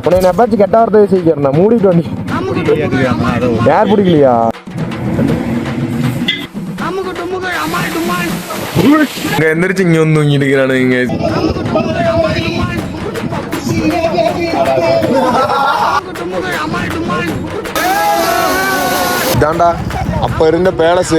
உன்னை நான் எப்பாச்சும் கெட்ட வார்த்தை சீக்கிரம் மூடிட்டு வண்டி யார் பிடிக்கலையா? இங்க எந்திரிச்சு இங்க வந்து தூங்கிட்டு இருக்கிறானுங்க. இதாண்டா அப்ப இருந்த பேலஸ்.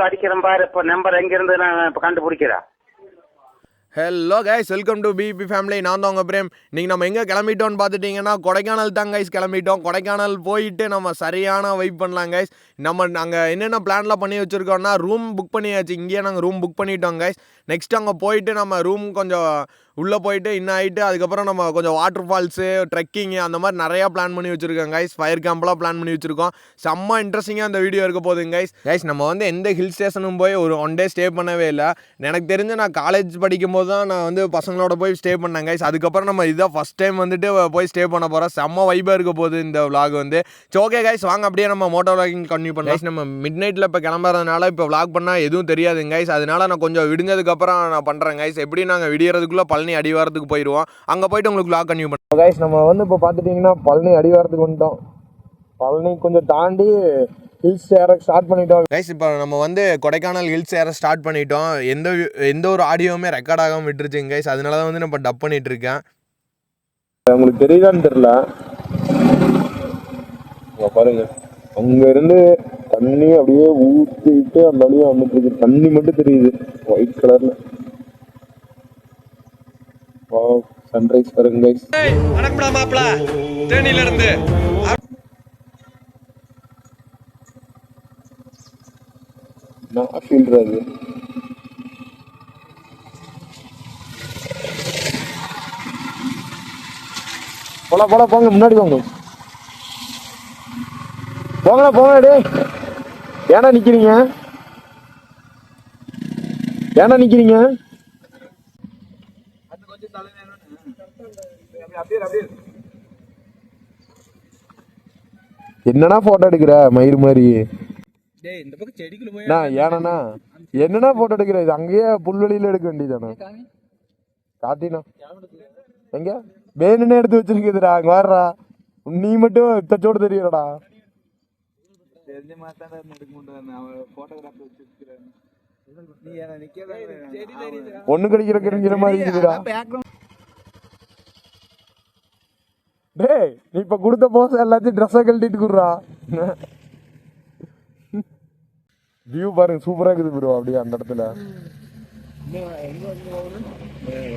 அடிக்கிறேன் பாரு. இப்போ நம்பர் எங்க இருந்து நான் இப்போ கண்டுபிடிக்கிறேன். Hello guys, welcome to BB family. நான் தான் உங்கள் பிரேம். இன்றைக்கி நம்ம எங்கே கிளம்பிட்டோன்னு பார்த்துட்டிங்கன்னா கொடைக்கானல் தான் கைஸ் கிளம்பிட்டோம். கொடைக்கானல் போயிட்டு நம்ம சரியான வைப் பண்ணலாம் கைஸ். நம்ம நாங்கள் என்னென்ன பிளான்லாம் பண்ணி வச்சுருக்கோம்னா ரூம் புக் பண்ணியாச்சு. இங்கேயே நாங்கள் ரூம் புக் பண்ணிட்டோம் கைஸ். நெக்ஸ்ட் அங்கே போயிட்டு நம்ம ரூம் கொஞ்சம் உள்ளே போயிட்டு இன்னும் ஆகிட்டு அதுக்கப்புறம் நம்ம கொஞ்சம் வாட்டர் ஃபால்ஸு, ட்ரெக்கிங்கு அந்த மாதிரி நிறையா பிளான் பண்ணி வச்சுருக்கோம் கைஸ். ஃபயர் கேம்ப்லாம் பிளான் பண்ணி வச்சுருக்கோம். செம்ம இன்ட்ரெஸ்டிங்காக அந்த வீடியோ இருக்க போகுதுங்க கைஸ். கைஸ் நம்ம வந்து எந்த ஹில் ஸ்டேஷனும் போய் ஒரு 1 டே ஸ்டே பண்ணவே இல்லை. எனக்கு தெரிஞ்சு நான் காலேஜ் படிக்கும்போது தான் நான் வந்து பசங்களோட போய் ஸ்டே பண்ணேன் கைஸ். அதுக்கப்புறம் நம்ம இதுதான் ஃபஸ்ட் டைம் வந்துட்டு போய் ஸ்டே பண்ண போகிறோம். செம்ம வைபாக இருக்க போகுது இந்த விளாக் வந்து. ஓகே கைஸ், வாங்க அப்படியே நம்ம மோட்டோ விளாகிங் கன்டினியூ பண்ணலாம். கைஸ் நம்ம மிட் நைட்டில் இப்போ கிளம்புறதுனால இப்போ விளாக் பண்ணால் எதுவும் தெரியாதுங்க கைஸ். அதனால நான் கொஞ்சம் விடிஞ்சதுக்கப்புறம் நான் பண்ணுறேன் கைஸ். எப்படி நாங்கள் விடியறதுக்குள்ளே பழனி அடிவாரத்துக்கு போயிடுவோம். அங்கே போயிட்டு உங்களுக்கு விளாக் கன்டினியூ பண்ணுவோம் கைஸ். நம்ம வந்து இப்போ பார்த்துட்டிங்கன்னா பழனி அடிவாரத்துக்கு வந்துட்டோம். பழனி கொஞ்சம் தாண்டி ஹில்ஸ் ஏற ஸ்டார்ட் பண்ணிட்டோம் கைஸ். இப்போ நம்ம வந்து கொடைக்கானல் ஹில்ஸ் ஏற ஸ்டார்ட் பண்ணிட்டோம். எந்த ஒரு ஆடியோவுமே ரெக்கார்ட் ஆகாமல் விட்டுருச்சுங்க கைஸ். அதனால தான் வந்து நான் டப் பண்ணிட்டு இருக்கேன். உங்களுக்கு தெரியுதான்னு தெரியல, பாருங்க அங்க இருந்து தண்ணி அப்படியே ஊத்திட்டு அந்த வழியா வந்துட்டு இருக்கு. தண்ணி மட்டும் தெரியுது ஒயிட் கலர்ல. சன்ரைஸ் பாருங்க கைஸ். வணக்கம் மாப்ள, தேனில இருந்து நான் ஃபீல்றது போல போங்க, முன்னாடி போங்க போங்க டே. ஏன்னா நிக்கிறீங்க? என்னன்னா போட்டோ எடுக்கிற மயிறு மாதிரி? ஏன்னா என்னன்னா போட்டோ எடுக்கிற? இது அங்கேயே புல்வெளியில எடுக்க வேண்டியதானே? காட்டினா எங்க வேணுன்னு எடுத்து வச்சிருக்குதுடா. அங்க வர்றா, நீ மட்டும் தச்சோடு தெரியறடா. ஒண்ணு கிடைக்கிற மாதிரி இருக்குதுடா. டேய் நீ இப்ப கொடுத்த போஸ் எல்லாத்தையும் ட்ரெஸ்ஸை கழட்டிட்டு குடுறா. வியூ பாருங்க, சூப்பரா இருக்குது ப்ரோ. அப்படியே அந்த இடத்துல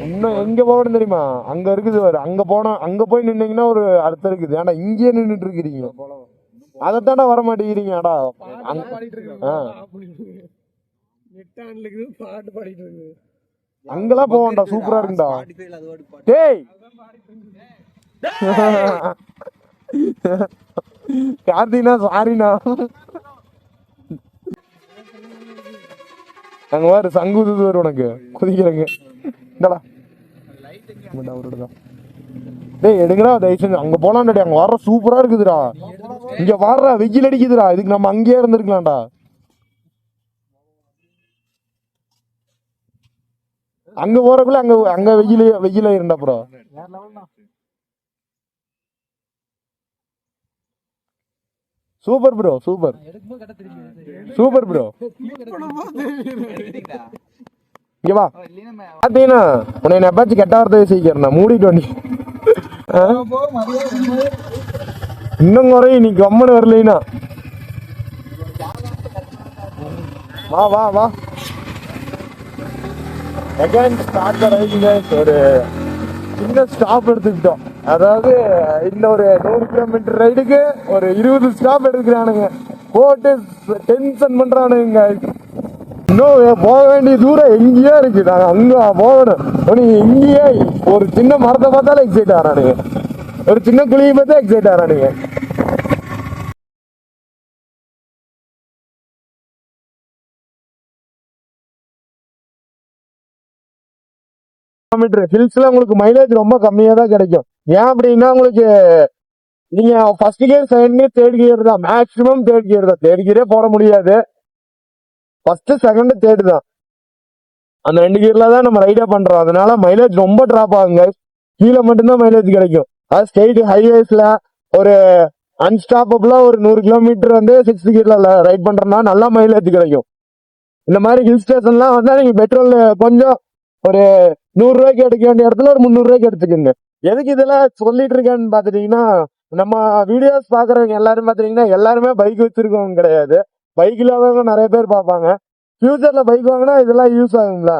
இன்னும் எங்க போகணும் தெரியுமா? அங்க இருக்குது பாரு. அங்க போய் நின்னீங்கன்னா ஒரு அடுத்த இருக்குது. ஆனா இங்கேயே நின்றுட்டு இருக்கிறீங்க. அதைத்தாண்டா வர மாட்டேங்கிறீங்கடா. அங்கெல்லாம் போவோம்டா, சூப்பரா இருக்குடா. டேய் கார்த்தினா சாரிண்ணா. அங்க வேறு சங்குது வரும் உனக்கு குதிக்கிறங்க. டேய் எடுங்கடா தயவுசெஞ்சு. அங்க போலாம்டா, அங்க வர்ற சூப்பரா இருக்குதுடா. இங்க வர்ற வெயில் அடிக்குதுடா. இதுக்கு நம்ம அங்கேயே இருந்திருக்கலாம்டா. அங்க போறக்குள்ள அங்க வெயில இருந்தா bro. Super bro, super bro. இங்க வா பாத்தீங்கன்னா உன்னை நான் எப்பாச்சும் கெட்ட வார்த்தை சீக்கிரம் மூடிட்டு வண்டி. இன்னும் குறையும் நீ கம்மனு வரலைன்னா. வா அகைன் ஸ்டார்ட் ரைடிங். ஒரு சின்ன ஸ்டாப் எடுத்துக்கிட்டோம். அதாவது இந்த ஒரு 100 கிலோமீட்டர் ரைடுக்கு ஒரு 20 ஸ்டாப் எடுக்கிறானுங்க. போட்டு டென்ஷன் பண்றானுங்க. இன்னும் போக வேண்டிய தூரம் எங்கேயோ இருக்கு. நாங்க அங்க போகணும். இங்கேயே ஒரு சின்ன மரத்தை பார்த்தாலும் எக்ஸைட் ஆறானுங்க. ஒரு சின்ன குழியை பார்த்தா எக்ஸைட் ஆறானுங்க. கிலோமீட்டர் ஹில்ஸ்ல உங்களுக்கு மைலேஜ் ரொம்ப கம்மியா தான் கிடைக்கும். ஏன் அப்படின்னா உங்களுக்கு நீங்க first gear, second gear, third gear தான் மேக்ஸிமம். தேர்ட் கியர் தான், தேர்ட் கியரே போட முடியாது. ஃபர்ஸ்ட், செகண்ட், தேர்ட் தான். அந்த 2 கியர்ல தான் நம்ம ரைடா பண்றோம். அதனால மைலேஜ் ரொம்ப டிராப் ஆகுங்க. கீழே மட்டும்தான் மைலேஜ் கிடைக்கும். அது ஸ்ட்ரெயிட் ஹைவேஸ்ல ஒரு அன்ஸ்டாப்பபிளா ஒரு 100 கிலோமீட்டர் வந்து 6th கியர்ல ரைட் பண்றோம்னா நல்லா மைலேஜ் கிடைக்கும். இந்த மாதிரி ஹில் ஸ்டேஷன்லாம் வந்தா நீங்க பெட்ரோல் கொஞ்சம் ஒரு 100 ரூபாய்க்கு எடுக்க வேண்டிய இடத்துல ஒரு 300 ரூபாய்க்கு எடுத்துக்கோங்க. எதுக்கு இதெல்லாம் சொல்லிட்டு இருக்கேன்னு பாத்துட்டீங்கன்னா, நம்ம வீடியோஸ் பாக்குறவங்க எல்லாரும் பாத்தீங்கன்னா எல்லாருமே பைக் வச்சிருக்கவங்க கிடையாது. பைக் இல்லாதவங்க நிறைய பேர் பார்ப்பாங்க. ஃபியூச்சர்ல பைக் வாங்கினா இதெல்லாம் யூஸ் ஆகுங்களா?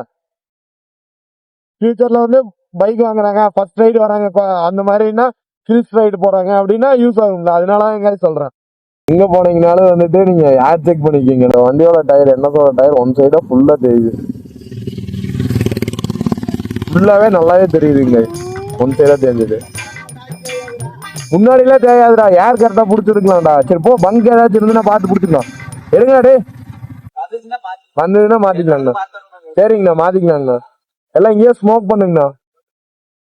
ஃபியூச்சர்ல வந்து பைக் வாங்குறாங்க, ஃபர்ஸ்ட் ரைடு வராங்க, அந்த மாதிரினா ஹில்ஸ் ரைடு போறாங்க அப்படின்னா யூஸ் ஆகுங்களா? அதனால சொல்றேன். எங்க போனீங்கனாலும் வந்துட்டு நீங்க ஏர் செக் பண்ணிக்கோங்க. இந்த வண்டியோட டயர், என்னோட டயர் ஒன் சைடா ஃபுல்லா தெரியுது. ஃபுல்லாவே நல்லாவே தெரியுதுங்க. ஒன் சைடா தெரிஞ்சது. முன்னாடிலாம் தெரியாதுடா, ஏர் கரெக்டா புடிச்சிருக்கலாம்டா. சரி போ, பங்க் ஏதாச்சும் இருந்துன்னா பார்த்து புடிச்சிக்கலாம். எடுங்கடா டே, வந்ததுன்னா மாத்திக்கலாங்கண்ணா. சரிங்கண்ணா, மாத்திக்கலாங்கண்ணா. எல்லாம் இங்கேயே ஸ்மோக் பண்ணுங்கண்ணா.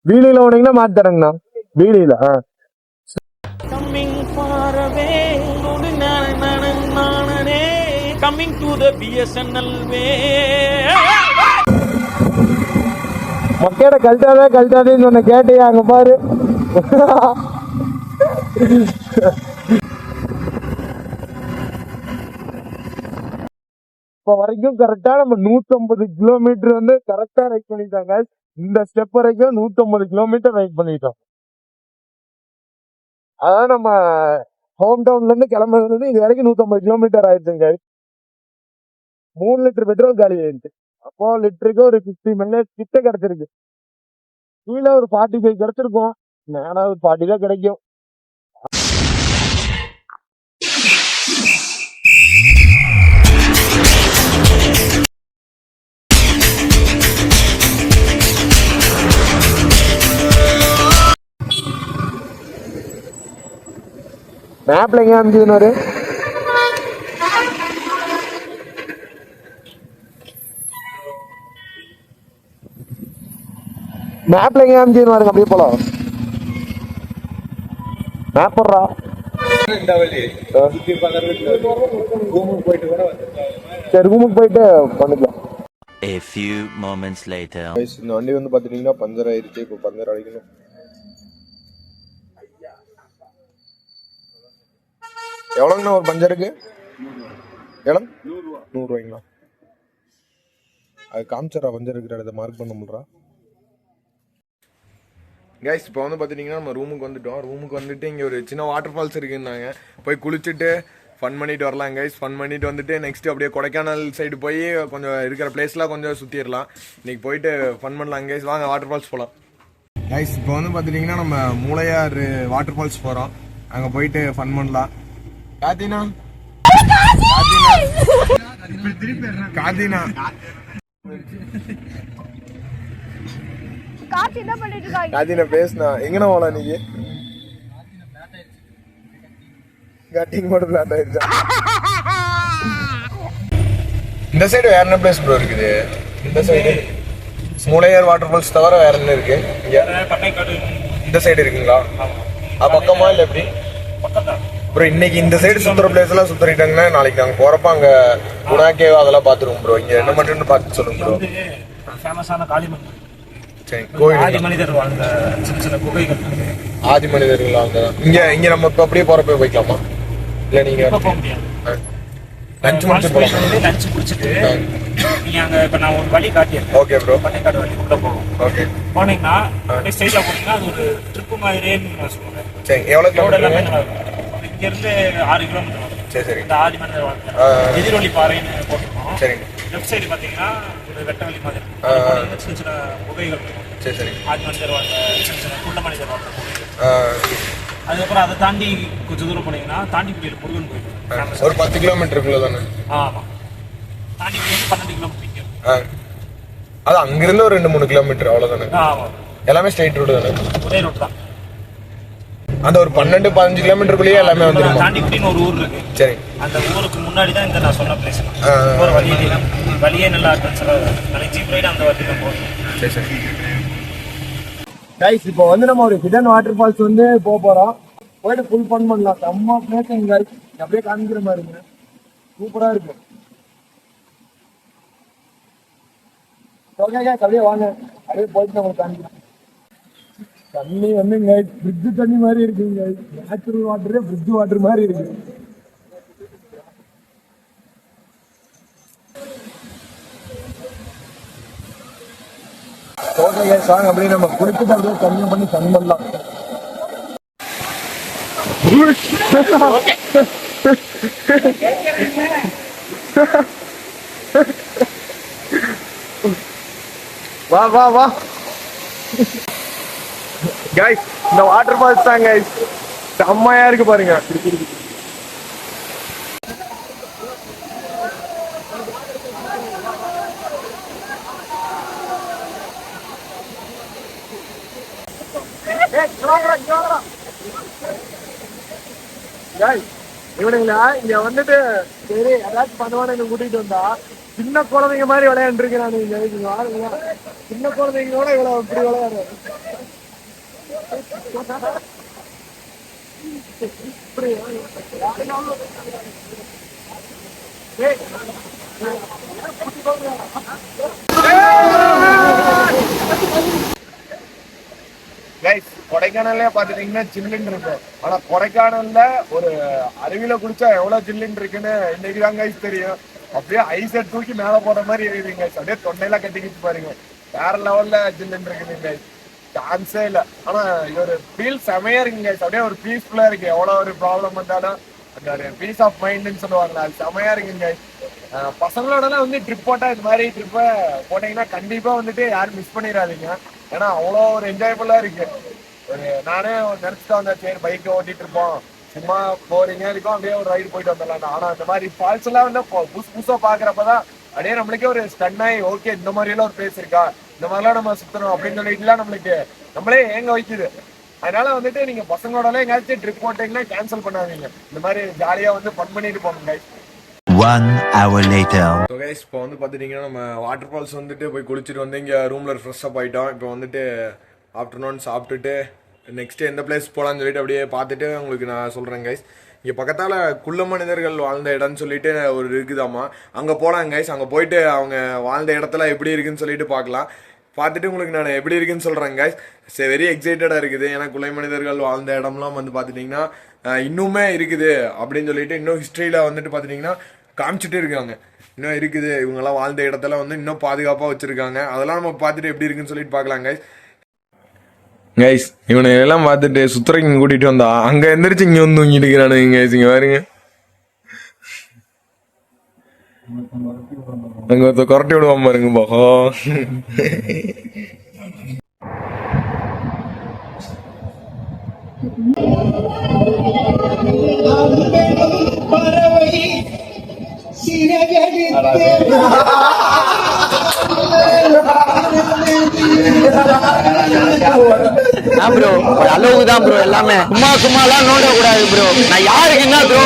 வீலியில ஓனீங்கன்னா மாத்தி தரேங்கண்ணா. வீலியில Coming far away, coming to the BSNL way. மொக்கையோட கழட்டாதேன்னு சொன்ன கேட்டியா? அங்க பாரு. இப்ப வரைக்கும் கரெக்டா நம்ம 150 கிலோமீட்டர் வந்து கரெக்டா ரைட் பண்ணிட்டாங்க. இந்த ஸ்டெப் வரைக்கும் 150 கிலோமீட்டர் ரைட் பண்ணிட்டோம். அதான் நம்ம ஹோம் டவுன்ல இருந்து கிளம்புறது இது வரைக்கும் 150 கிலோமீட்டர் ஆயிடுச்சுங்க. 3 லிட்டர் பெட்ரோல் காலி ஆயிடுச்சு. அப்போ லிட்டருக்கு ஒரு 50 மைலேஜ் கிட்ட கிடைச்சிருக்கு. கீழே ஒரு 45 கிடைச்சிருக்கும், மேல ஒரு 40 தான் கிடைக்கும். மேப்ல எங்க அமைச்சுன்னு மேப்ல எங்க அமைச்சுன்னு வருங்க. அப்படியே போலாம். மேப் போடுறா. சரி, ரூமுக்கு போயிட்டு பண்ணிக்கலாம். A few moments later. இந்த வண்டி வந்து பாத்துட்டீங்கன்னா பஞ்சர் ஆயிருச்சு. இப்போ பஞ்சர் அடிக்கணும். எவ்வளோங்கண்ணா ஒரு பஞ்சருக்கு? எவ்வளோ? 100 ரூபாய்ங்களா? அது காமிச்சரா பஞ்சர் இருக்கிற இடத்த மார்க் பண்ண முடியா? கைஸ், இப்போ வந்து பார்த்துட்டிங்கன்னா நம்ம ரூமுக்கு வந்துட்டோம். ரூமுக்கு வந்துட்டு இங்கே ஒரு சின்ன வாட்டர் ஃபால்ஸ் இருக்குன்னாங்க. போய் குளிச்சுட்டு ஃபன் பண்ணிட்டு வரலாம் கைஸ். ஃபன் பண்ணிட்டு வந்துட்டு நெக்ஸ்ட்டு அப்படியே கொடைக்கானல் சைடு போய் கொஞ்சம் இருக்கிற பிளேஸ்லாம் கொஞ்சம் சுற்றிடலாம். இன்றைக்கி போயிட்டு ஃபன் பண்ணலாம் கைஸ். வாங்க வாட்டர் ஃபால்ஸ் போகலாம் கைஸ். இப்போ வந்து பார்த்துட்டிங்கன்னா நம்ம மூளையார் வாட்டர் ஃபால்ஸ் போகிறோம். அங்கே போயிட்டு ஃபன் பண்ணலாம். காத்தினா காத்தினா பேசுனா எங்கண்ணா போல நீங்க? கட்டிங் போட்டு பிளாட் ஆயிடுச்சா? இந்த சைடு வேற என்ன பிளேஸ் ப்ரோ இருக்குது? இந்த சைடு மூளையார் வாட்டர் ஃபால்ஸ் தவிர வேற என்ன இருக்கு? இந்த சைடு இருக்குங்களா? பக்கமா இல்லை எப்படி ப்ரோ? இன்னைக்கு இந்த சைடு சுத்துற பிளேஸ் எல்லாம் சுத்திட்டாங்கன்னா நாளைக்கு நாங்க போறப்ப அங்க குணா கேவ் அதெல்லாம் பாத்துருவோம் ப்ரோ. இங்க என்ன மட்டும் பார்த்து சொல்லுங்க ப்ரோ. ஃபேமஸான காளிமன். சரி, கோயில் ஆதி மனிதர் வாழ்ந்த சின்ன சின்ன குகைகள். ஆதி மனிதர்கள் அங்க இங்க நம்ம இப்ப அப்படியே போறப்ப போய்க்கலாமா? இல்ல நீங்க போக முடியாது. லஞ்ச் முடிச்சு போலாம். லஞ்ச் முடிச்சிட்டு நீங்க அங்க இப்ப நான் ஒரு வழி காட்டியிருக்கேன். Okay bro. பட்டைக்காடு வழி உள்ள போகும். ஓகே. போனீங்கன்னா அப்படியே ஸ்ட்ரைட்டா போனீங்கன்னா அது ஒரு ட்ரிப் மாதிரின்னு சொல்லுவேன். சரி, எவ்வளவு கிலோமீட்டர்? இங்க இருந்து 6 கிலோமீட்டர் வரும். சரி சரி. இந்த ஆதி மனிதர் வாழ்ந்த எதிரொலி பாறைன்னு போட்டுருக்கோம். சரி. லெஃப்ட் சைடு பாத்தீங்கன்னா ஒரு வெட்டவெளி மாதிரி சின்ன சின்ன குகைகள் இருக்கும். சரி சரி. ஆதி மனிதர் வாழ்ந்த சின்ன சின்ன குள்ள மனிதர் வாழ்ந்த குகைகள். அதுக்கப்புறம் அதை தாண்டி கொஞ்சம் தூரம் போனீங்கன்னா தாண்டிக்குடியில் முருகன் கோயில் ஒரு 10 கிலோமீட்டருக்குள்ள தானே? ஆமா, தாண்டிக்குடி 12 கிலோமீட்டர். அது அங்கிருந்து ஒரு 2-3 கிலோமீட்டர் அவ்வளவுதானே? ஆமா, எல்லாமே ஸ்ட்ரைட் ரோடு தானே? ஒரே ரோட் தான். அந்த ஒரு 12-15 கிலோமீட்டருக்குள்ளேயே எல்லாமே வந்துடும். தாண்டிக்குடின்னு ஒரு ஊர் இருக்கு. சரி. அந்த ஊருக்கு முன்னாடி தான் இந்த நான் சொன்ன பிளேஸ். ஒரு வழியே நல்லா இருக்கு. ஜீப் ரைடு அந்த வழி தான் போகும். சரி சரி. கைஸ் இப்போ வந்து நம்ம ஒரு ஹிடன் வாட்டர் ஃபால்ஸ் வந்து போறோம். போயிட்டு ஃபுல் ஃபன் பண்ணலாம். செம்ம பிளேஸ் கைஸ். அப்படியே காமிக்கிற மாதிரி சூப்பரா இருக்கு. ஓகே கைஸ் அப்படியே வாங்க. அப்படியே போயிட்டு நம்ம காமிக்கலாம். தண்ணி வந்து ஃப்ரிட்ஜ் தண்ணி மாதிரி இருக்குங்க. நேச்சுரல் வாட்டரே ஃப்ரிட்ஜ் வாட்டர் மாதிரி இருக்கு. ஓகே கைஸ் வாங்க அப்படியே நம்ம குளிச்சுட்டு அப்படியே தண்ணி பண்ணி ஃபன் பண்ணலாம். வா வா வா கைஸ் இந்த வாட்டர் ஃபால்ஸ் தான் கைஸ். செம்மையா இருக்கு பாருங்க. இவனுங்களா இங்க வந்துட்டு சரி ஏதாச்சும் பண்ணுவானு கூட்டிட்டு வந்தா சின்ன குழந்தைங்க மாதிரி விளையாண்டு இருக்கிறானுங்க. சின்ன குழந்தைங்களோட இவ்வளவு இப்படி விளையாடுற கைஸ் கொடைக்கானல்ல பாத்துட்டீங்கன்னா சில்லுன்னு இருக்கும். ஆனா கொடைக்கானல்ல ஒரு அருவியில குடிச்சா எவ்வளவு சில்லுன்னு இருக்குன்னு இன்னைக்குதான் கைஸ் தெரியும். அப்படியே ஐஸை தூக்கி மேல போற மாதிரி இருக்குங்க. அப்படியே தொண்டையெல்லாம் கட்டிக்கிட்டு பாருங்க. வேற லெவல்ல ஜில்லுன்னு இருக்குதுங்க. சான்ஸே இல்லை. ஆனா இது ஒரு ஃபீல் செமையா இருக்குங்க. அப்படியே ஒரு பீஸ்ஃபுல்லா இருக்கு. எவ்வளவு ஒரு ப்ராப்ளம் வந்தாலும் அந்த ஒரு பீஸ் ஆஃப் மைண்ட்னு சொல்லுவாங்களா, அது செமையா இருக்குங்க. பசங்களோடலாம் வந்து ட்ரிப் போட்டா இது மாதிரி ட்ரிப்பை போட்டீங்கன்னா கண்டிப்பா வந்துட்டு யாரும் மிஸ் பண்ணிடாதீங்க. ஏன்னா அவ்வளோ ஒரு என்ஜாயபுல்லா இருக்கு. ஒரு நானே நினைச்சிட்டு வந்தேன் சரி பைக்கை ஓட்டிட்டு இருப்போம் சும்மா போறீங்க இருக்கும் அப்படியே ஒரு ரைடு போயிட்டு வந்துடலாம். ஆனா இந்த மாதிரி ஃபால்ஸ் எல்லாம் வந்து புதுசா பாக்குறப்பதான் அப்படியே நம்மளுக்கே ஒரு ஸ்டன் ஆகி ஓகே இந்த மாதிரி எல்லாம் ஒரு பிளேஸ் இருக்கா, இந்த மாதிரிலாம் நம்ம சுத்தணும் அப்படின்னு சொல்லிட்டுலாம் நம்மளுக்கு நம்மளே ஏங்க வைக்குது. அதனால வந்துட்டு நீங்க பசங்களோட எல்லாம் எங்கேயாச்சும் ட்ரிப் போட்டீங்கன்னா கேன்சல் பண்ணாதீங்க. இந்த மாதிரி ஜாலியா வந்து ஃபன் பண்ணிட்டு போங்க guys. 1 hour later. So guys இப்போ வந்து பார்த்துட்டிங்கன்னா நம்ம வாட்டர் ஃபால்ஸ் வந்துட்டு போய் குளிச்சுட்டு வந்து இங்கே ரூமில் ஃப்ரெஷ் அப் ஆகிட்டோம். இப்போ வந்துட்டு ஆஃப்டர்நூன் சாப்பிட்டுட்டு நெக்ஸ்ட்டு எந்த பிளேஸ் போகலான்னு சொல்லிட்டு அப்படியே பார்த்துட்டு உங்களுக்கு நான் சொல்கிறேன் கைஸ். இங்கே பக்கத்தால் குள்ள மனிதர்கள் வாழ்ந்த இடம்னு சொல்லிட்டு ஒரு இருக்குதாம்மா, அங்கே போகலாம் கைஸ். அங்கே போயிட்டு அவங்க வாழ்ந்த இடத்துல எப்படி இருக்குன்னு சொல்லிட்டு பார்க்கலாம். பார்த்துட்டு உங்களுக்கு நான் எப்படி இருக்குன்னு சொல்கிறேன் கைஸ். வெரி எக்ஸைட்டடாக இருக்குது. ஏன்னா குள்ளை மனிதர்கள் வாழ்ந்த இடம்லாம் வந்து பார்த்துட்டிங்கன்னா இன்னுமே இருக்குது அப்படின்னு சொல்லிட்டு இன்னும் ஹிஸ்ட்ரியில் வந்துட்டு பார்த்துட்டிங்கன்னா காமிச்சிட்டு இருக்காங்க. இன்னும் இருக்குது, இவங்கெல்லாம் வாழ்ந்த இடத்துல வந்து இன்னும் பாதுகாப்பாக வச்சுருக்காங்க. அதெல்லாம் நம்ம பார்த்துட்டு எப்படி இருக்குன்னு சொல்லிட்டு பார்க்கலாம் கைஸ். கைஸ் இவனை எல்லாம் பார்த்துட்டு சுத்துறைக்கு கூட்டிகிட்டு வந்தா அங்கே எந்திரிச்சு இங்கே வந்து தூங்கிட்டு இருக்கிறானுங்க கைஸ். இங்கே பாருங்க, அங்கே ஒருத்தர் குரட்டி விடுவான் பாருங்க பாஹோ. ப்ரோ ஒரு அளவுக்கு தான் ப்ரோ, எல்லாமே சும்மாலாம் நோண்ட கூடாது ப்ரோ. நான் யாருக்கு என்ன ப்ரோ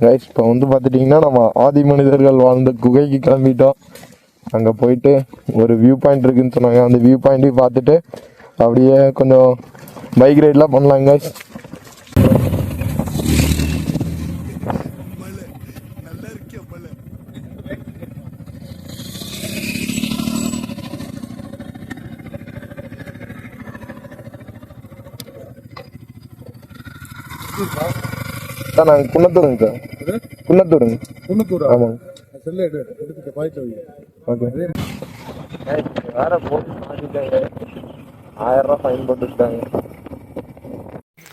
ரைட். இப்போ வந்து பார்த்துட்டிங்கன்னா நம்ம ஆதி மனிதர்கள் வாழ்ந்த குகைக்கு கிளம்பிட்டோம். அங்கே போயிட்டு ஒரு வியூ பாயிண்ட் இருக்குன்னு சொன்னாங்க. அந்த வியூ பாயிண்ட்டையும் பார்த்துட்டு அப்படியே கொஞ்சம் பைக் ரைட்லாம் பண்ணலாங்க. சார் நாங்கள் குன்னத்தூருங்க சார். குன்னத்தூர் ஆமாங்க. ஓகே வேற போட்டு மாட்டிட்டாங்க. 1000 ரூபா ஃபைன் போட்டுட்டாங்க.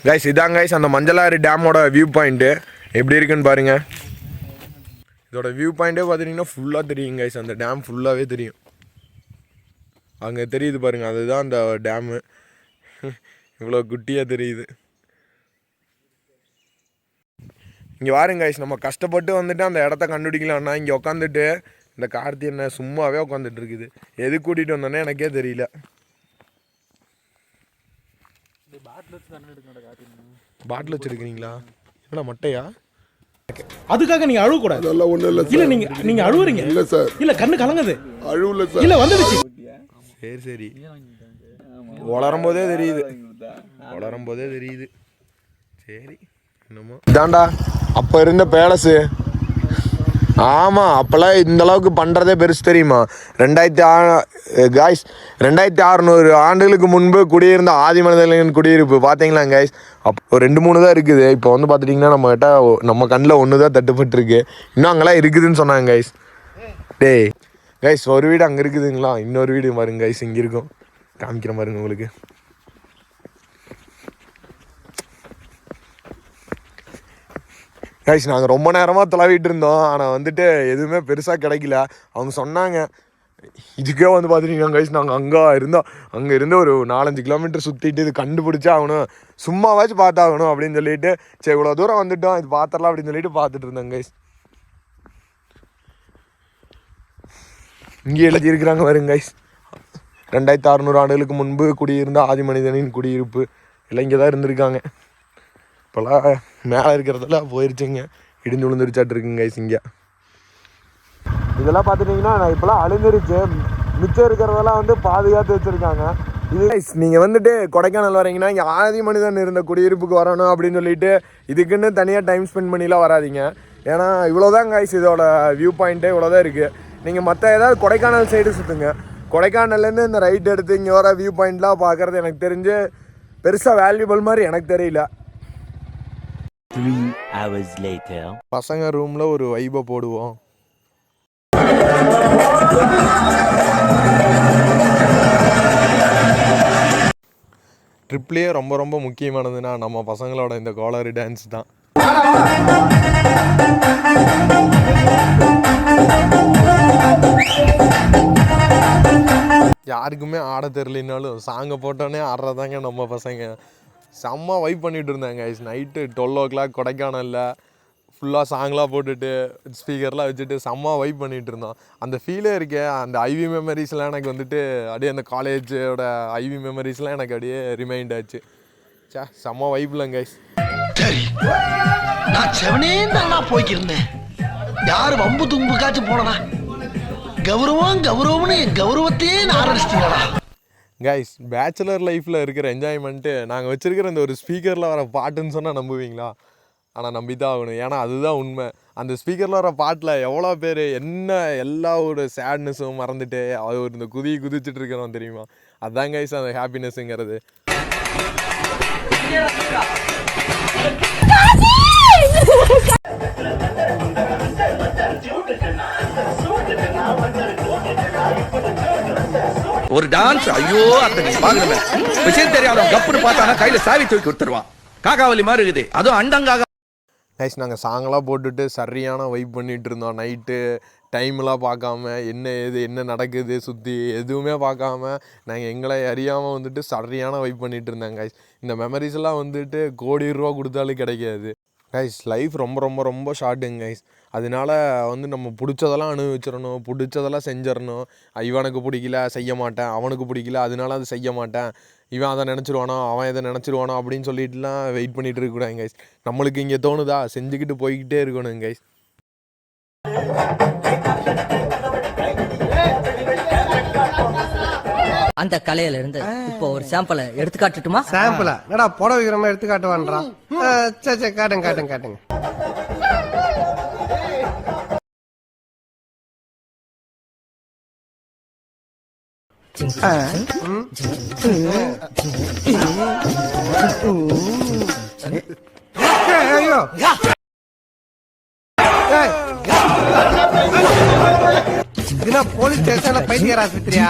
கைஸ் இதாங்க கைஸ் அந்த மஞ்சளாறு டேமோட வியூ பாயிண்ட்டு எப்படி இருக்குன்னு பாருங்க. இதோட வியூ பாயிண்ட்டே பார்த்துட்டிங்கன்னா ஃபுல்லாக தெரியும் கைஸ். அந்த டேம் ஃபுல்லாகவே தெரியும். அங்கே தெரியுது பாருங்கள், அதுதான் அந்த டேமு. இவ்வளோ குட்டியாக தெரியுது. இங்கே வாருங்க கைஸ், நம்ம கஷ்டப்பட்டு வந்துட்டு அந்த இடத்த கண்டுபிடிக்கலாம்னா இங்கே உட்காந்துட்டு இந்த கார்த்தி என்ன சும்மாவே உட்காந்துட்டு இருக்குது. எது கூட்டிகிட்டு வந்தோன்னே எனக்கே தெரியல. பாட்டில் வச்சிருக்கீங்களா? என்னடா மட்டையா? அதுக்காக நீங்க அழுவ கூடாது. அதெல்லாம் ஒண்ணும் இல்ல இல்ல சார். நீங்க அழுவுறீங்க. இல்ல சார், இல்ல கண்ணு கலங்குது. அழுவல சார். இல்ல வந்துடுச்சு. சரி வளரும் போதே தெரியுது, வளரும் போதே தெரியுது. சரி என்னமோ இதாண்டா அப்ப இருந்த பேலஸு. ஆமா அப்பெல்லாம் இந்த அளவுக்கு பண்றதே பெருசு தெரியுமா? 2600 ஆண்டுகளுக்கு முன்பு குடியிருந்த ஆதி மனிதர்களின் குடியிருப்பு பார்த்தீங்களா கைஸ்? அப்போ 2-3 தான் இருக்குது. இப்போ வந்து பார்த்துட்டிங்கன்னா நம்ம கண்ணில் ஒன்று தான் தட்டுப்பட்டு இருக்கு. இன்னும் அங்கெல்லாம் இருக்குதுன்னு சொன்னாங்க கைஸ். டேய் கைஸ் ஒரு வீடு அங்கே இருக்குதுங்களா? இன்னொரு வீடு பாருங்க கைஸ் இங்கே இருக்கும், காமிக்கிற பாருங்க உங்களுக்கு. கைஸ் நாங்கள் ரொம்ப நேரமாக தொலைவிட்டு இருந்தோம், ஆனால் வந்துட்டு எதுவுமே பெருசாக கிடைக்கல. அவங்க சொன்னாங்க இதுக்கே வந்து பார்த்துட்டீங்கன்னா கைஸ் நாங்கள் அங்கே இருந்து ஒரு 4-5 கிலோமீட்டர் சுற்றிட்டு இது கண்டுபிடிச்சா ஆகணும், சும்மாவாச்சும் பார்த்தாகணும் அப்படின்னு சொல்லிட்டு சரி இவ்வளோ தூரம் வந்துட்டோம் இது பார்த்துடலாம் அப்படின்னு சொல்லிட்டு பார்த்துட்டு இருந்தோம் கைஸ். இங்கே எழுதியிருக்கிறாங்க பாருங்க கைஸ், 2600 ஆண்டுகளுக்கு முன்பு குடியிருந்த ஆதி மனிதனின் குடியிருப்பு. இல்லை இங்கே தான் இருந்திருக்காங்க. இப்போல்லாம் மேலே இருக்கிறதெல்லாம் போயிருச்சுங்க, இடிஞ்சு விழுந்துருச்சாட்டு இருக்குங்க கைஸ். இங்கே இதெல்லாம் பார்த்துட்டிங்கன்னா நான் இப்போலாம் அழிஞ்சிருச்சு, மிச்சம் இருக்கிறதெல்லாம் வந்து பாதுகாத்து வச்சுருக்காங்க. இது கைஸ் நீங்கள் வந்துட்டு கொடைக்கானல் வரீங்கன்னா இங்கே ஆதி மனிதன் இருந்த குடியிருப்புக்கு வரணும் அப்படின்னு சொல்லிட்டு இதுக்குன்னு தனியாக டைம் ஸ்பெண்ட் பண்ணிலாம் வராதிங்க. ஏன்னா இவ்வளோதான் கைஸ் இதோட வியூ பாயிண்ட்டே இவ்வளோதான் இருக்குது. நீங்கள் மற்ற ஏதாவது கொடைக்கானல் சைடு சுற்றுங்க. கொடைக்கானல்லேருந்து இந்த ரைட் எடுத்து இங்கே வர வியூ பாயிண்ட்லாம் பார்க்குறது எனக்கு தெரிஞ்சு பெருசாக வேல்யூபிள் மாதிரி எனக்கு தெரியல. 3 hours later. பசங்க ரூமில் ஒரு வைபை போடுவோம். ட்ரிப்லேயே ரொம்ப ரொம்ப முக்கியமானதுன்னா நம்ம பசங்களோட இந்த கோளாறு டான்ஸ் தான். யாருக்குமே ஆட தெரியலனாலும் சாங்கை போட்டோன்னே ஆடுறதாங்க நம்ம பசங்க. செம்ம வைப் பண்ணிகிட்டு இருந்தாங்க நைட்டு 12 o'clock கொடைக்கானலில் ஃபுல்லாக சாங்லாம் போட்டுட்டு ஸ்பீக்கர்லாம் வச்சுட்டு செம்ம வைப் பண்ணிகிட்டு இருந்தோம். அந்த ஃபீலே இருக்கே, அந்த ஐவி மெமரிஸ்லாம் எனக்கு வந்துட்டு அப்படியே அந்த காலேஜோட ஐவி மெமரிஸ்லாம் எனக்கு அப்படியே ரிமைண்ட் ஆச்சு. செம்ம வைப்லங்க கைஸ். சரி நான் செவனே தானா போய்க்கிருந்தேன், யார் வம்பு தும்புக்காச்சும் போனனா கௌரவம்னு என் கௌரவத்தையே ஆரம்பிச்சிட்டீங்களா கைஸ்? பேச்சுலர் லைஃப்பில் இருக்கிற என்ஜாய்மெண்ட்டு நாங்கள் வச்சுருக்கிற இந்த ஒரு ஸ்பீக்கரில் வர பாட்டுன்னு சொன்னால் நம்புவீங்களா? ஆனால் நம்பி தான் ஆகணும், ஏன்னா அதுதான் உண்மை. அந்த ஸ்பீக்கரில் வர பாட்டில் எவ்வளோ பேர் என்ன எல்லா ஒரு சேட்னஸும் மறந்துட்டு அது ஒரு இந்த குதிச்சுட்டு இருக்கிறோம் தெரியுமா? அதுதான் கைஸ் அந்த ஹாப்பினஸ்ஸுங்கிறது. ஒரு டான்ஸ் ஐயோ அத்தை நீங்க பாக்கணுமே, விஷயம் தெரியாதவன் கப்புன்னு பார்த்தானா கையில சாவி தூக்கி கொடுத்துருவான், காக்காவலி மாதிரி இருக்குது. அதுவும் அண்டங்காக கைஸ் நாங்கள் சாங்கெல்லாம் போட்டுட்டு சரியான வைப் பண்ணிகிட்டு இருந்தோம். நைட்டு டைம்லாம் பார்க்காம என்ன நடக்குது சுற்றி எதுவுமே பார்க்காம நாங்கள் எங்களை அறியாமல் வந்துட்டு சரியான வைப் பண்ணிகிட்டு இருந்தோம் கைஸ். இந்த மெமரிஸ்லாம் வந்துட்டு கோடி ரூபா கொடுத்தாலும் கிடைக்காது கைஸ். லைஃப் ரொம்ப ரொம்ப ரொம்ப ஷார்ட்டுங்க கைஸ். அதனால வந்து நம்ம பிடிச்சதெல்லாம் அனுபவிச்சிடணும், பிடிச்சதெல்லாம் செஞ்சிடணும். இவனுக்கு பிடிக்கல செய்ய மாட்டேன், அவனுக்கு பிடிக்கல அதனால அதை செய்ய மாட்டேன், இவன் அதை நினச்சிருவானோ அவன் இதை நினச்சிருவானோ அப்படின்னு சொல்லிட்டுலாம் வெயிட் பண்ணிகிட்டு இருக்கக்கூடாது கைஸ். நம்மளுக்கு இங்கே தோணுதா செஞ்சுக்கிட்டு போய்கிட்டே இருக்கணும் கைஸ். அந்த கலையில இருந்து இப்போ ஒரு சாம்பிளை எடுத்து காட்டுட்டுமா? சாம்பிளா என்னடா புடவை வைக்கிறமா எடுத்து காட்டுவான்றான். சரி காட்டுங்க. ஐயோ போலீஸ் ஸ்டேஷன்ல பைத்தியர் ஆஸ்பத்திரியா?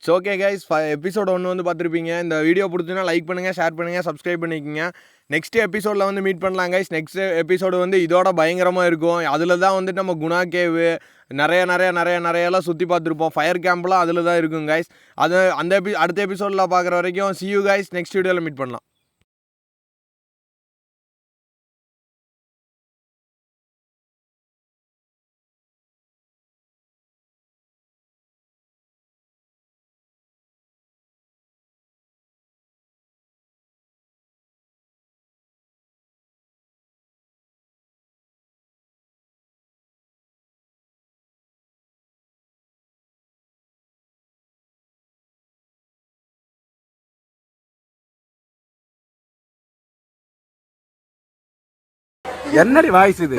ஓகே கைஸ், எபிசோட் 1 வந்து பார்த்துருப்பீங்க. இந்த வீடியோ பிடிச்சுன்னா லைக் பண்ணுங்கள், ஷேர் பண்ணுங்கள், சப்ஸ்கிரைப் பண்ணிக்கோங்க. நெக்ஸ்ட் எபிசோடில் வந்து மீட் பண்ணலாம் கைஸ். நெக்ஸ்ட் எபிசோடு வந்து இதோட பயங்கரமாக இருக்கும். அதில் தான் வந்துட்டு நம்ம குணா கேவு நிறையலாம் சுற்றி பார்த்துருப்போம். ஃபயர் கேம்ப்லாம் அதில் தான் இருக்கும் கைஸ். அடுத்த எபிசோடில் பார்க்குற வரைக்கும் see you guys. நெக்ஸ்ட் வீடியோவில் மீட் பண்ணலாம். என்னடி வாய்ஸ் இது